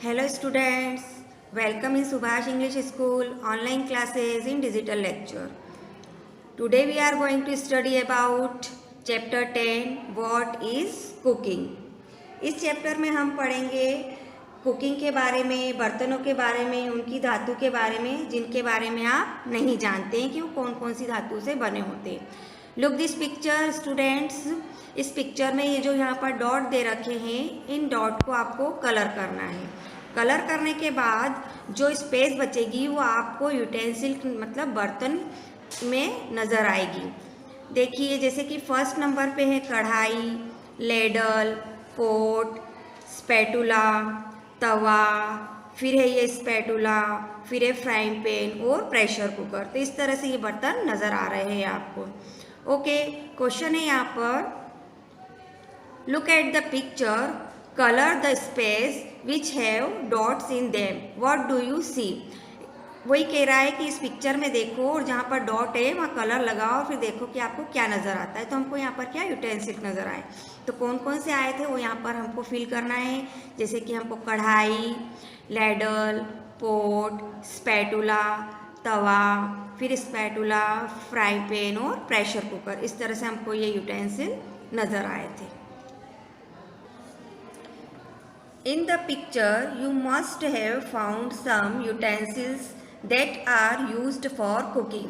Hello students, welcome in Subhash English School online classes in digital lecture. Today we are going to study about chapter 10 what is cooking. इस chapter में हम पढ़ेंगे cooking के बारे में, बर्तनों के बारे में, उनकी धातु के बारे में जिनके बारे में आप नहीं जानते हैं कि वो कौन कौन सी धातु से बने होते हैं. Look this picture students. इस पिक्चर में ये जो यहाँ पर डॉट दे रखे हैं, इन डॉट को आपको कलर करना है. कलर करने के बाद जो स्पेस बचेगी वो आपको यूटेंसिल मतलब बर्तन में नज़र आएगी. देखिए जैसे कि फर्स्ट नंबर पे है कढ़ाई, लेडल, पोट, स्पैटुला, तवा, फिर है ये स्पैटुला, फिर है फ्राइंग पैन और प्रेशर कुकर. तो इस तरह से ये बर्तन नज़र आ रहे हैं आपको. ओके, क्वेश्चन है यहाँ पर, look at the picture, colour the space which have dots in them, what do you see. वही कह रहा है कि इस पिक्चर में देखो और जहाँ पर डॉट है वहाँ कलर लगाओ और फिर देखो कि आपको क्या नज़र आता है. तो हमको यहाँ पर क्या यूटेंसिल नज़र आए. तो कौन कौन से आए थे वो यहाँ पर हमको फिल करना है. जैसे कि हमको कढ़ाई, लेडल, पोट, स्पैटुला, तवा, फिर स्पैटुला, फ्राई पैन और प्रेशर कुकर. इस तरह से हमको ये यूटेंसिल नज़र आए थे. In the picture, you must have found some utensils that are used for cooking.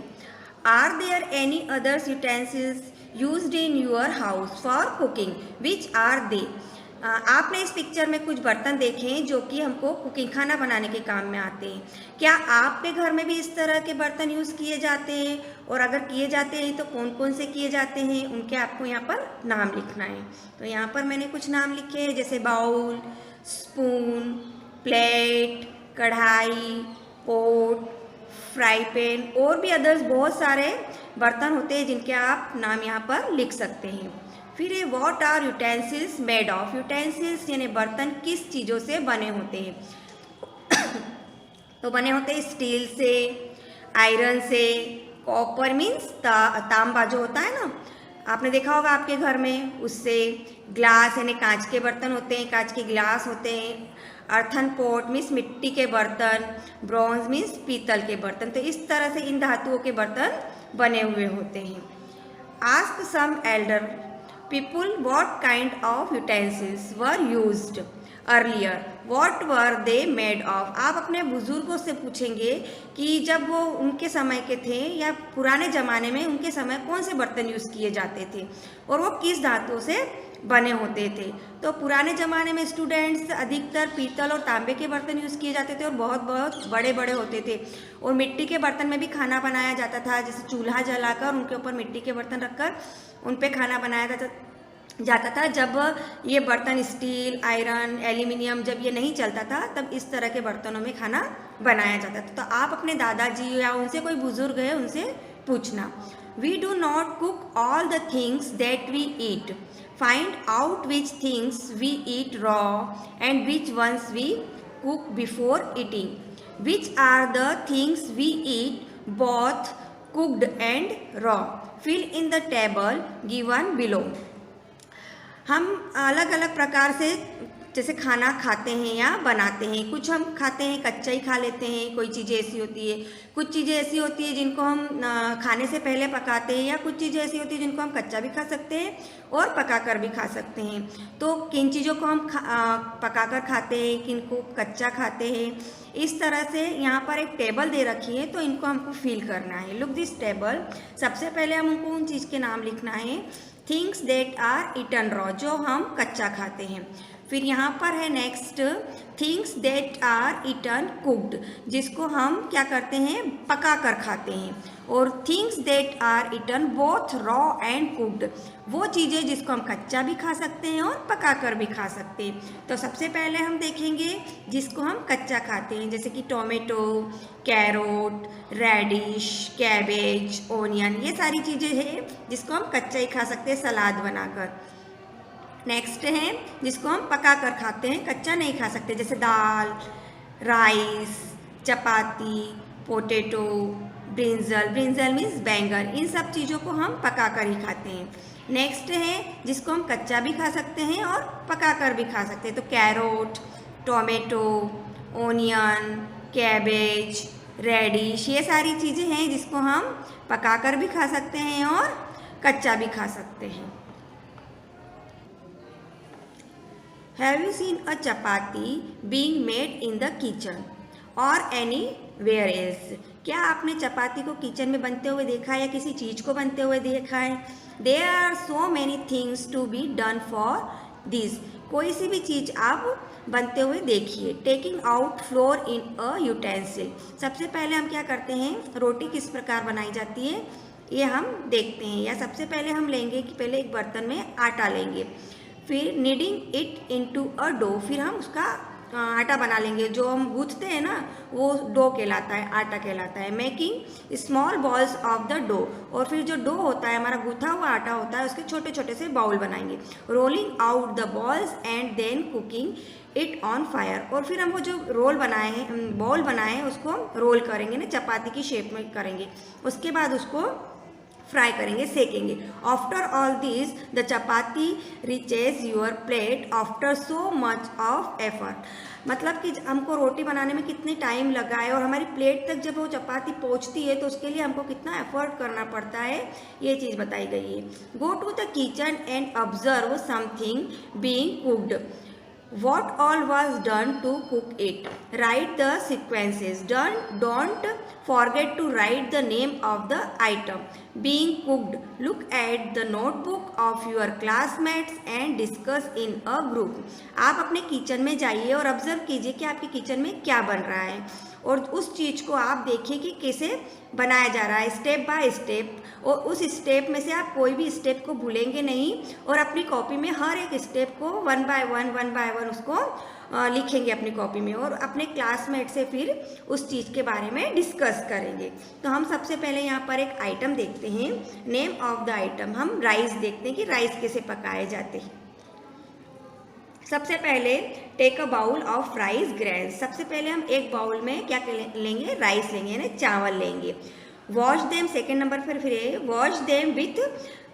Are there any other utensils used in your house for cooking? Which are they? आपने इस पिक्चर में कुछ बर्तन देखे हैं जो कि हमको कुकिंग खाना बनाने के काम में आते हैं. क्या आपके घर में भी इस तरह के बर्तन यूज़ किए जाते हैं, और अगर किए जाते हैं तो कौन कौन से किए जाते हैं उनके आपको यहाँ पर नाम लिखना है. तो यहाँ पर मैंने कुछ नाम लिखे हैं जैसे बाउल, स्पून, प्लेट, कढ़ाई, पोट, फ्राई पैन और भी अदर्स बहुत सारे बर्तन होते हैं जिनके आप नाम यहाँ पर लिख सकते हैं. फिर ये what are utensils made of. Utensils यानी बर्तन किस चीज़ों से बने होते हैं. तो बने होते हैं स्टील से, आयरन से, कॉपर मीन्स तांबा जो होता है ना, आपने देखा होगा आपके घर में, उससे. ग्लास यानी कांच के बर्तन होते हैं, कांच के ग्लास होते हैं. अर्थन पॉट मीन्स मिट्टी के बर्तन. ब्रॉन्ज मीन्स पीतल के बर्तन. तो इस तरह से इन धातुओं के बर्तन बने हुए होते हैं. Ask some elder people what kind of utensils were used earlier, what were they made of. आप अपने बुजुर्गों से पूछेंगे कि जब वो उनके समय के थे या पुराने ज़माने में उनके समय कौन से बर्तन यूज़ किए जाते थे और वो किस धातु से बने होते थे. तो पुराने ज़माने में स्टूडेंट्स अधिकतर पीतल और तांबे के बर्तन यूज़ किए जाते थे और बहुत बहुत बड़े बड़े होते थे. और मिट्टी के बर्तन में भी खाना बनाया जाता था, जैसे चूल्हा जलाकर उनके ऊपर मिट्टी के बर्तन रखकर उन पर खाना बनाया जाता था. जब ये बर्तन स्टील, आयरन, एल्यूमिनियम जब ये नहीं चलता था तब इस तरह के बर्तनों में खाना बनाया जाता था. तो आप अपने दादाजी या उनसे कोई बुजुर्ग है उनसे पूछना. We do not cook all the things that we eat. Find out which things we eat raw and which ones we cook before eating. Which are the things we eat both cooked and raw. Fill in the table given below. हम अलग अलग प्रकार से जैसे खाना खाते हैं या बनाते हैं. कुछ हम खाते हैं कच्चा ही खा लेते हैं, कोई चीज़ें ऐसी होती है. कुछ चीज़ें ऐसी होती है जिनको हम खाने से पहले पकाते हैं, या कुछ चीज़ें ऐसी होती है जिनको हम कच्चा भी खा सकते हैं और पकाकर भी खा सकते हैं. तो किन चीज़ों को हम पकाकर खाते हैं, किन को कच्चा खाते हैं, इस तरह से यहाँ पर एक टेबल दे रखी है तो इनको हमको फिल करना है. Look this table. सबसे पहले हमको उन चीज़ के नाम लिखना है. Things that are eaten raw, जो हम कच्चा खाते हैं. फिर यहाँ पर है next things that are eaten cooked, जिसको हम क्या करते हैं पका कर खाते हैं. और things that are eaten both raw and cooked, वो चीज़ें जिसको हम कच्चा भी खा सकते हैं और पका कर भी खा सकते हैं. तो सबसे पहले हम देखेंगे जिसको हम कच्चा खाते हैं, जैसे कि tomato, carrot, radish, cabbage, onion, ये सारी चीज़ें हैं जिसको हम कच्चा ही खा सकते हैं सलाद बनाकर. नेक्स्ट है जिसको हम पका कर खाते हैं, कच्चा नहीं खा सकते, जैसे दाल, rice, chapati, potato, brinjal. Brinjal means बैंगन. इन सब चीज़ों को हम पका कर ही खाते हैं. नेक्स्ट है जिसको हम कच्चा भी खा सकते हैं और पका कर भी खा सकते हैं, तो carrot, tomato, onion, cabbage, radish, ये सारी चीज़ें हैं जिसको हम पकाकर भी खा सकते हैं और कच्चा भी खा सकते हैं। Have you seen a chapati being made in the kitchen or anywhere else? क्या आपने चपाती को किचन में बनते हुए देखा है या किसी चीज़ को बनते हुए देखा है? There are so many things to be done for this. कोई सी भी चीज़ आप बनते हुए देखिए। टेकिंग आउट फ्लोर इन अ यूटेंसिल, सबसे पहले हम क्या करते हैं, रोटी किस प्रकार बनाई जाती है ये हम देखते हैं। या सबसे पहले हम लेंगे कि पहले एक बर्तन में आटा लेंगे, फिर kneading it into a dough, फिर हम उसका आटा बना लेंगे। जो हम गूंथते हैं ना वो डो कहलाता है, आटा कहलाता है। Making small balls of the dough, और फिर जो डो होता है हमारा गूंथा हुआ आटा होता है उसके छोटे छोटे से बाउल बनाएंगे। Rolling out the balls and then cooking it on fire, और फिर हम वो जो रोल बनाए हैं, बॉल बनाए हैं, उसको रोल करेंगे ना, चपाती की शेप में करेंगे। उसके बाद उसको फ्राई करेंगे, सेकेंगे। After all this the chapati reaches your plate after so much of effort, मतलब कि हमको रोटी बनाने में कितने टाइम लगा है और हमारी प्लेट तक जब वो चपाती पहुंचती है तो उसके लिए हमको कितना एफर्ट करना पड़ता है, ये चीज़ बताई गई है। Go to the kitchen and observe something being cooked, what all was done to cook it, write the sequences, don't forget to write the name of the item being cooked, look at the notebook of your classmates and discuss in a group। आप अपने kitchen में जाइए और observe कीजिए कि आपके kitchen में क्या बन रहा है और उस चीज़ को आप देखिए कि कैसे बनाया जा रहा है, स्टेप बाय स्टेप। और उस स्टेप में से आप कोई भी स्टेप को भूलेंगे नहीं और अपनी कॉपी में हर एक स्टेप को वन बाय वन उसको लिखेंगे अपनी कॉपी में, और अपने क्लासमेट से फिर उस चीज़ के बारे में डिस्कस करेंगे। तो हम सबसे पहले यहाँ पर एक आइटम देखते हैं, नेम ऑफ द आइटम। हम राइस देखते हैं कि राइस कैसे पकाए जाते हैं। सबसे पहले take a bowl of rice grains, सबसे पहले हम एक बाउल में क्या लेंगे, राइस लेंगे ना, चावल लेंगे। वॉश देम, सेकेंड नंबर पर फिर wash them with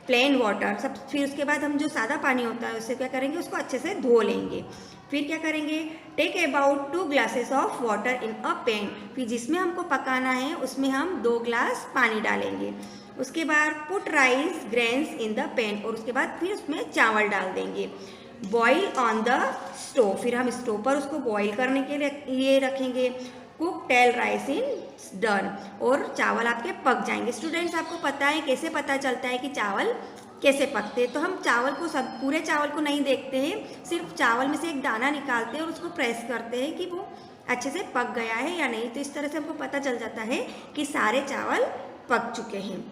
plain water, सब फिर उसके बाद हम जो सादा पानी होता है उससे क्या करेंगे, उसको अच्छे से धो लेंगे। फिर क्या करेंगे, take about 2 glasses of water in a pan, फिर जिसमें हमको पकाना है उसमें हम 2 ग्लास पानी डालेंगे। उसके बाद put rice grains in the pan, और उसके बाद फिर उसमें चावल डाल देंगे। बॉईल ऑन द स्टोव, फिर हम स्टोव पर उसको बॉईल करने के लिए रखेंगे। Cook till rice is done, और चावल आपके पक जाएंगे। स्टूडेंट्स, आपको पता है कैसे पता चलता है कि चावल कैसे पकते हैं? तो हम चावल को पूरे चावल को नहीं देखते हैं, सिर्फ चावल में से एक दाना निकालते हैं और उसको प्रेस करते हैं कि वो अच्छे से पक गया है या नहीं। तो इस तरह से हमको पता चल जाता है कि सारे चावल पक चुके हैं।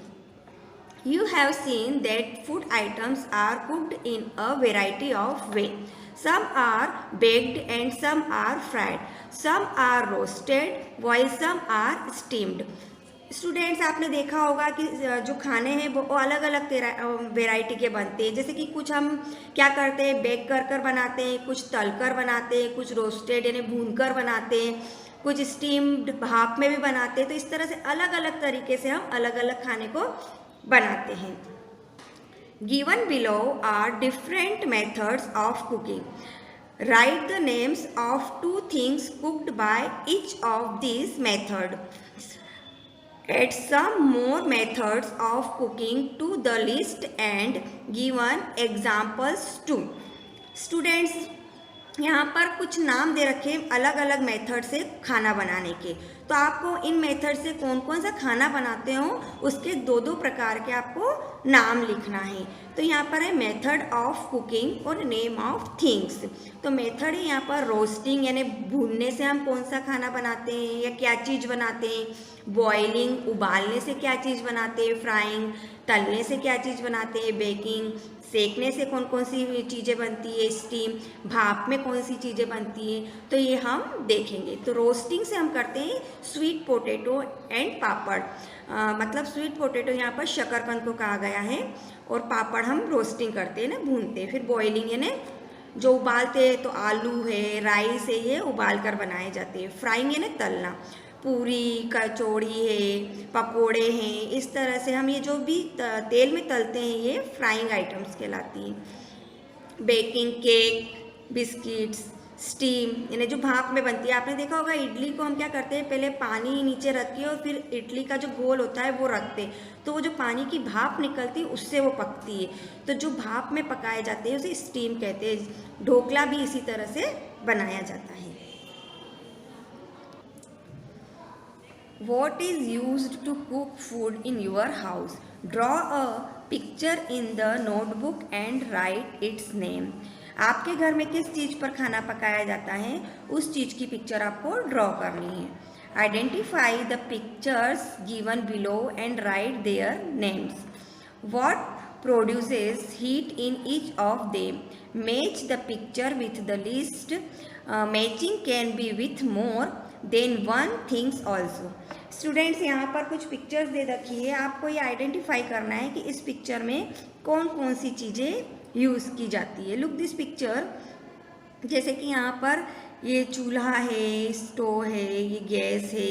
You have seen that food items are cooked in a variety of ways. Some are baked and some are fried. Some are roasted while some are steamed. Students, आपने देखा होगा कि जो खाने हैं वो अलग अलग वेराइटी के बनते हैं। जैसे कि कुछ हम क्या करते हैं, बेक कर बनाते हैं, कुछ तल कर बनाते हैं, कुछ रोस्टेड यानी भून कर बनाते हैं, कुछ स्टीम्ड भाप में भी बनाते हैं। तो इस तरह से अलग अलग तरीके से हम अलग अलग खाने को बनाते हैं। Given below are different methods of cooking. Write the names of 2 things cooked by each of these methods. Add some more methods of cooking to the list and given examples too. Students, यहाँ पर कुछ नाम दे रखे अलग अलग method से खाना बनाने के। तो आपको इन मेथड से कौन कौन सा खाना बनाते हो उसके 2 प्रकार के आपको नाम लिखना है। तो यहाँ पर है मेथड ऑफ कुकिंग और नेम ऑफ थिंग्स। तो मेथड है यहाँ पर रोस्टिंग यानी भूनने से हम कौन सा खाना बनाते हैं या क्या चीज़ बनाते हैं। बॉइलिंग उबालने से क्या चीज़ बनाते हैं। फ्राइंग तलने से क्या चीज़ बनाते हैं। बेकिंग सेकने से कौन कौन सी चीज़ें बनती है। स्टीम भाप में कौन सी चीज़ें बनती हैं। तो ये हम देखेंगे। तो रोस्टिंग से हम करते हैं स्वीट पोटैटो एंड पापड़। मतलब स्वीट पोटैटो यहाँ पर शकरकंद को कहा गया है और पापड़ हम रोस्टिंग करते हैं ना, भूनते हैं। फिर बॉइलिंग यानी जो उबालते हैं, तो आलू है, राइस है, ये उबाल कर बनाए जाते हैं। फ्राइंग यानी तलना, पूरी कचौड़ी है, पकोड़े हैं, इस तरह से हम ये जो भी तेल में तलते हैं ये फ्राइंग आइटम्स कहलाती हैं। बेकिंग केक, बिस्किट्स, स्टीम यानी जो भाप में बनती है। आपने देखा होगा इडली को हम क्या करते हैं, पहले पानी नीचे रख के और फिर इडली का जो घोल होता है वो रखते हैं, तो वो जो पानी की भाप निकलती है उससे वो पकती है। तो जो भाप में पकाए जाते हैं उसे स्टीम कहते हैं। ढोकला भी इसी तरह से बनाया जाता है। What is used to cook food in your house? Draw a picture in the notebook and write its name. आपके घर में किस चीज़ पर खाना पकाया जाता है, उस चीज़ की पिक्चर आपको ड्रॉ करनी है। Identify the pictures given below and right their names. What produces heat in each of them? Match the picture with the list. Matching can be with more then one things also. Students यहाँ पर कुछ pictures दे रखी है, आपको ये identify करना है कि इस पिक्चर में कौन कौन सी चीज़ें यूज़ की जाती है। Look this picture. जैसे कि यहाँ पर ये चूल्हा है, स्टोव है, ये गैस है,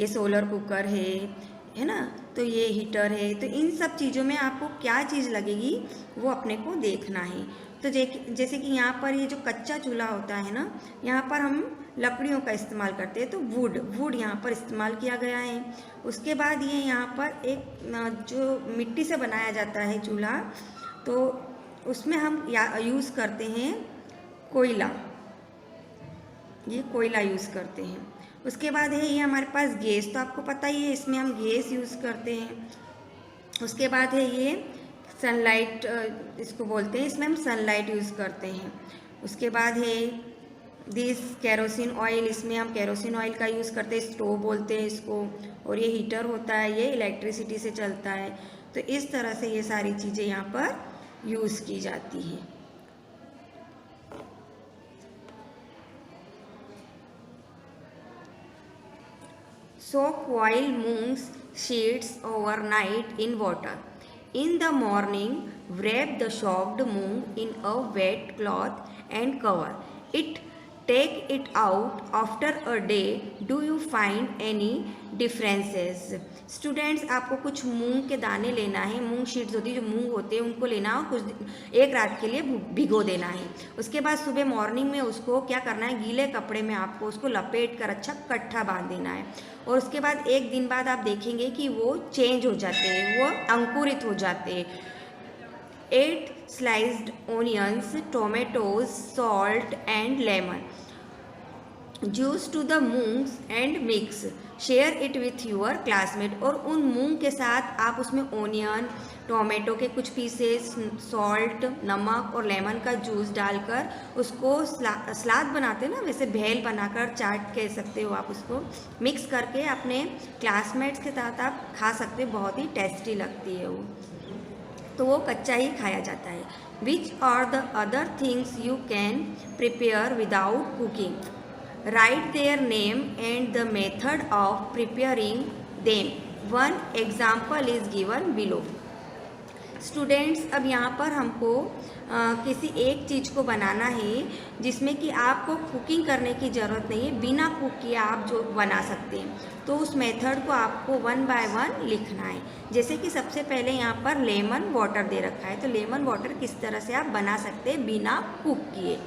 ये सोलर कुकर है ना, तो ये हीटर है। तो इन सब चीज़ों में आपको क्या चीज़ लगेगी वो अपने को देखना है। तो जैसे कि यहाँ पर ये जो कच्चा चूल्हा होता है ना, यहाँ पर हम लकड़ियों का इस्तेमाल करते हैं, तो वुड यहाँ पर इस्तेमाल किया गया है। उसके बाद ये यहाँ पर एक जो मिट्टी से बनाया जाता है चूल्हा, तो उसमें हम यूज़ करते हैं कोयला, ये कोयला यूज़ करते हैं। उसके बाद है ये हमारे पास गैस, तो आपको पता ही है इसमें हम गैस यूज़ करते हैं। उसके बाद है ये सनलाइट, इसको बोलते हैं, इसमें हम सनलाइट यूज़ करते हैं। उसके बाद है दिस केरोसिन ऑयल, इसमें हम केरोसिन ऑयल का यूज़ करते हैं, स्टोव बोलते हैं इसको। और ये हीटर होता है, ये इलेक्ट्रिसिटी से चलता है। तो इस तरह से ये सारी चीज़ें यहाँ पर यूज़ की जाती हैं। Soak boiled moong seeds overnight in water. In the morning, wrap the soaked moong in a wet cloth and cover it. Take it out after a day. Do you find any differences? Students, आपको कुछ मूंग के दाने लेना है, मूंग sheets होती है, जो मूंग होते हैं उनको लेना और कुछ एक रात के लिए भिगो देना है। उसके बाद सुबह मॉर्निंग में उसको क्या करना है, गीले कपड़े में आपको उसको लपेट कर अच्छा कट्ठा बांध देना है। और उसके बाद एक दिन बाद आप देखेंगे कि वो चेंज हो जाते हैं, वो अंकुरित हो जाते हैं। 8 sliced onions, tomatoes, salt and lemon. Juice to the moongs and mix. Share it with your classmate. और उन मूंग के साथ आप उसमें ओनियन, टोमेटो के कुछ पीसेस, सॉल्ट, नमक और लेमन का जूस डालकर उसको सलाद बनाते हैं ना, वैसे भेल बनाकर, चाट कह सकते हो आप, उसको मिक्स करके अपने क्लासमेट्स के साथ आप खा सकते हो। बहुत ही टेस्टी लगती है वो, तो वो कच्चा ही खाया जाता है। Which are the other things you can prepare without cooking? Right their name and the method of preparing them. One example is given below. Students, अब यहाँ पर हमको किसी एक चीज़ को बनाना है जिसमें कि आपको कुकिंग करने की ज़रूरत नहीं है, बिना कुक किए आप जो बना सकते हैं। तो उस मेथड को आपको 1 by 1 लिखना है। जैसे कि सबसे पहले यहाँ पर लेमन वाटर दे रखा है, तो लेमन वाटर किस तरह से आप बना सकते हैं बिना कुक किए।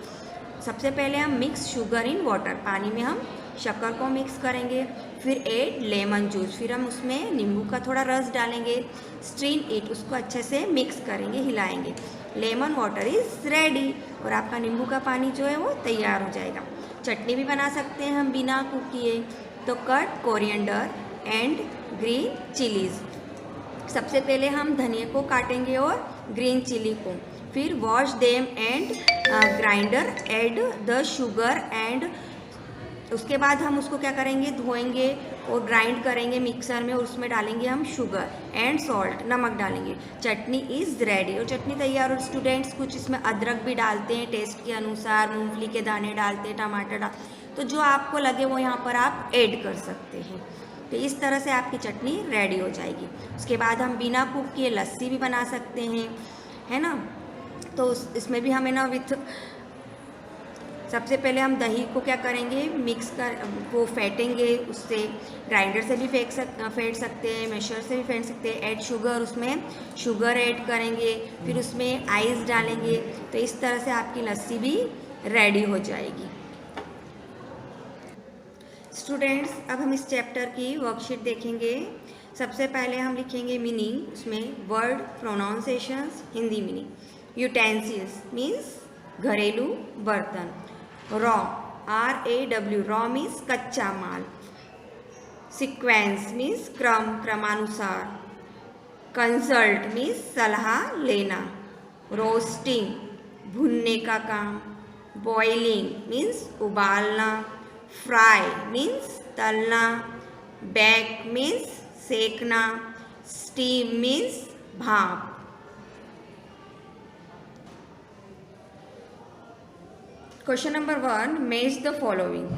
सबसे पहले हम मिक्स शुगर इन वाटर, पानी में हम शक्कर को मिक्स करेंगे। फिर ऐड लेमन जूस, फिर हम उसमें नींबू का थोड़ा रस डालेंगे। स्ट्रेन इट, उसको अच्छे से मिक्स करेंगे, हिलाएंगे। लेमन वाटर इज़ रेडी, और आपका नींबू का पानी जो है वो तैयार हो जाएगा। चटनी भी बना सकते हैं हम बिना कुक किए। तो cut coriander and green chillies. सबसे पहले हम धनिया को काटेंगे और ग्रीन चिली को। फिर wash them and grinder, add the sugar and, उसके बाद हम उसको क्या करेंगे, धोएंगे और ग्राइंड करेंगे मिक्सर में, और उसमें डालेंगे हम शुगर एंड सॉल्ट, नमक डालेंगे। चटनी इज़ रेडी, और चटनी तैयार। और स्टूडेंट्स, कुछ इसमें अदरक भी डालते हैं टेस्ट के अनुसार, मूंगफली के दाने डालते हैं, टमाटर डाल, तो जो आपको लगे वो यहाँ पर आप ऐड कर सकते हैं। तो इस तरह से आपकी चटनी रेडी हो जाएगी। उसके बाद हम बिना कुक किए लस्सी भी बना सकते हैं, है ना। तो इसमें भी हमें ना विथ, सबसे पहले हम दही को क्या करेंगे, मिक्स कर वो फेंटेंगे, उससे ग्राइंडर से भी फेंट सकते हैं, मैशर से भी फेंट सकते हैं। ऐड शुगर, उसमें शुगर ऐड करेंगे, फिर उसमें आइस डालेंगे। तो इस तरह से आपकी लस्सी भी रेडी हो जाएगी। स्टूडेंट्स, अब हम इस चैप्टर की वर्कशीट देखेंगे। सबसे पहले हम लिखेंगे मीनिंग, उसमें word pronunciations, Hindi meaning. Utensils means घरेलू बर्तन। रॉ, RAW, रॉ मीन्स कच्चा माल। सीक्वेंस मीन्स क्रम, क्रमानुसार। कंसल्ट मीन्स सलाह लेना। रोस्टिंग, भुनने का काम। बॉइलिंग मीन्स उबालना। फ्राई मीन्स तलना। बेक मीन्स सेकना। स्टीम मीन्स भाप। Question number 1, match the following.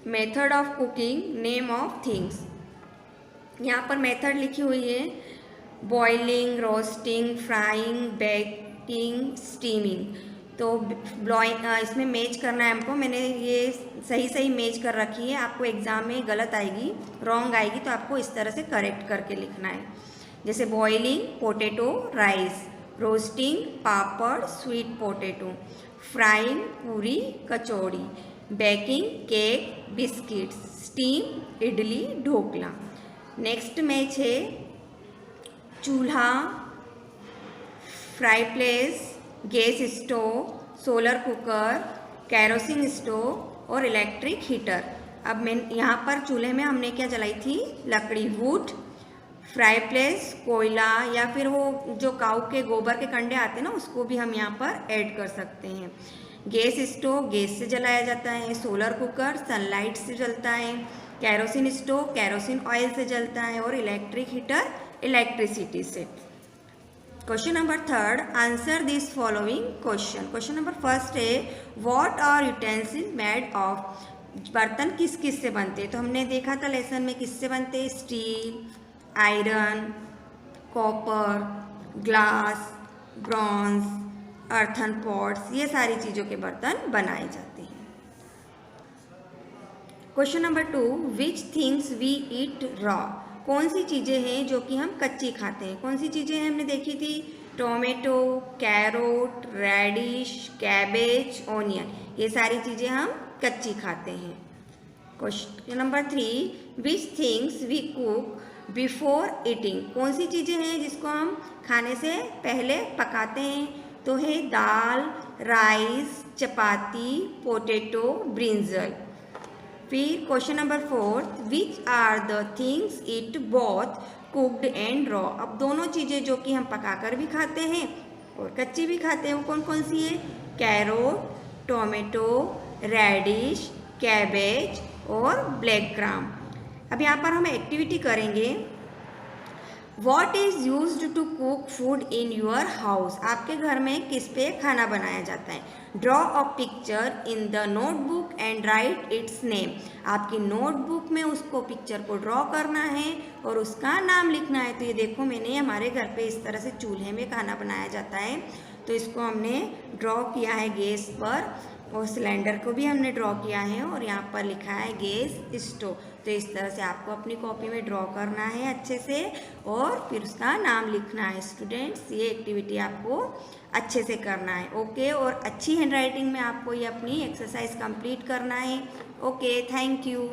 Method of cooking, name of things. यहाँ पर मेथड लिखी हुई है, boiling, roasting, frying, baking, steaming. तो इसमें मैच करना है हमको। मैंने ये सही मैच कर रखी है। आपको एग्जाम में गलत आएगी, रॉन्ग आएगी, तो आपको इस तरह से करेक्ट करके लिखना है। जैसे boiling, potato, rice. Roasting, papad, sweet potato. Frying, puri, kachori. Baking, cake, biscuits. Steam, idli, dhokla. Next match है chulha, fireplace, gas stove, solar cooker, kerosene stove और इलेक्ट्रिक हीटर। अब मैं यहाँ पर चूल्हे में हमने क्या जलाई थी, लकड़ी, वुड। फ्राई प्लेस, कोयला, या फिर वो जो काऊ के गोबर के कंडे आते हैं ना, उसको भी हम यहाँ पर ऐड कर सकते हैं। गैस स्टोव, गैस से जलाया जाता है। सोलर कुकर, सनलाइट से जलता है। कैरोसिन स्टोव, कैरोसिन ऑयल से जलता है। और इलेक्ट्रिक हीटर, इलेक्ट्रिसिटी से। Question number 3, answer this following question. Question number 1 है, what are utensil made of. बर्तन किस किस से बनते हैं? तो हमने देखा था लेसन में किससे बनते हैं, steel, iron, copper, glass, bronze, earthen pots, ये सारी चीज़ों के बर्तन बनाए जाते हैं। Question number 2, which things we eat raw. कौन सी चीज़ें हैं जो कि हम कच्ची खाते हैं? कौन सी चीज़ें हैं हमने देखी थी, tomato, carrot, radish, cabbage, onion, ये सारी चीज़ें हम कच्ची खाते हैं। Question number 3, which things we cook before eating. कौन सी चीज़ें हैं जिसको हम खाने से पहले पकाते हैं? तो है dal, rice, chapati, potato, brinjal. फिर question number 4, which are the things it both cooked and raw. अब दोनों चीज़ें जो कि हम पकाकर भी खाते हैं और कच्ची भी खाते हैं, वो कौन कौन सी है, कैरोट, टोमेटो, रेडिश, कैबेज और ब्लैक ग्राम। अब यहाँ पर हम एक्टिविटी करेंगे, what is used to cook food in your house. आपके घर में किस पे खाना बनाया जाता है? Draw a picture in the notebook and write its name. आपकी नोटबुक में उसको पिक्चर को ड्रॉ करना है और उसका नाम लिखना है। तो ये देखो, मैंने हमारे घर पे इस तरह से चूल्हे में खाना बनाया जाता है, तो इसको हमने ड्रॉ किया है गैस पर, और सिलेंडर को भी हमने ड्रॉ किया है, और यहाँ पर लिखा है गैस स्टोव। तो इस तरह से आपको अपनी कॉपी में ड्रॉ करना है अच्छे से, और फिर उसका नाम लिखना है। स्टूडेंट्स, ये एक्टिविटी आपको अच्छे से करना है, ओके। और अच्छी हैंडराइटिंग में आपको ये अपनी एक्सरसाइज कंप्लीट करना है, ओके। Thank you.